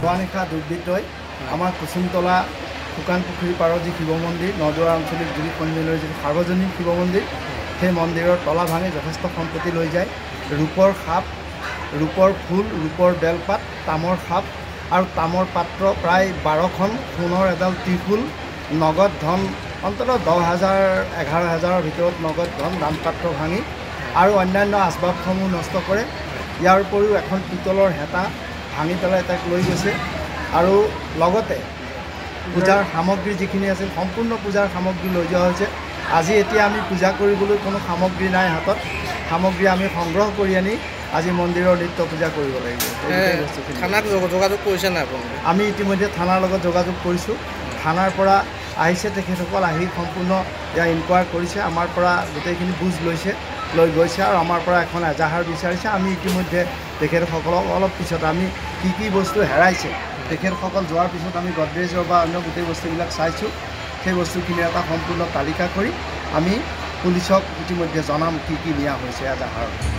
যোৱা নিশা দুৰ্বৃত্তই আমাৰ কুসুমতলা শুকান পুখুৰী পাৰৰ যি শিৱ মন্দিৰ নদুৱাৰ আঞ্চলিক জুৰি সন্মিলনৰ যি সাৰ্বজনীন শিৱ মন্দিৰ সেই মন্দিৰৰ তলা ভাঙি যথেষ্ট সম্পত্তি লৈ যায়। ৰূপৰ সাপ, ৰূপৰ ফুল, ৰূপৰ বেলপাত, তামৰ সাপ আৰু তামৰ পাত্ৰ প্ৰায় 12খন, সোণৰ এডাল ত্ৰিশূল, নগদ ধন অন্ততঃ 10,000 11,000ৰ ভিতৰত নগদ ধন দানপাত্ৰ ভাঙি আৰু অন্যান্য আচবাবসমূহ নষ্ট কৰে। ইয়াৰ উপৰিও এখন পিতলৰ হেতা ভাঙি পেলাই তাক লৈ গৈছে আৰু লগতে পূজাৰ সামগ্ৰী যিখিনি আছিল সম্পূৰ্ণ পূজাৰ সামগ্ৰী লৈ যোৱা হৈছে। আজি এতিয়া আমি পূজা কৰিবলৈ কোনো সামগ্ৰী নাই হাতত, সামগ্ৰী আমি সংগ্ৰহ কৰি আনি আজি মন্দিৰৰ নিত্য পূজা কৰিব লাগিব। থানাক যোগাযোগ কৰিছে নাই আপুনি? আমি ইতিমধ্যে থানাৰ লগত যোগাযোগ কৰিছোঁ। থানাৰ পৰা আহিছে তেখেতসকল, আহি সম্পূৰ্ণ ইয়াৰ ইনকুৱাৰী কৰিছে, আমাৰ পৰা গোটেইখিনি বুজ লৈ গৈছে আৰু আমাৰ পৰা এখন এজাহাৰ বিচাৰিছে। আমি ইতিমধ্যে তেখেতসকলক অলপ পিছত আমি কি বস্তু হেৰাইছে তেখেতসকল যোৱাৰ পিছত আমি গডৰেজৰ বা অন্য গোটেই বস্তুবিলাক চাইছোঁ। সেই বস্তুখিনি এটা সম্পূৰ্ণ তালিকা কৰি আমি পুলিচক ইতিমধ্যে জনাম কি নিয়া হৈছে এজাহাৰত।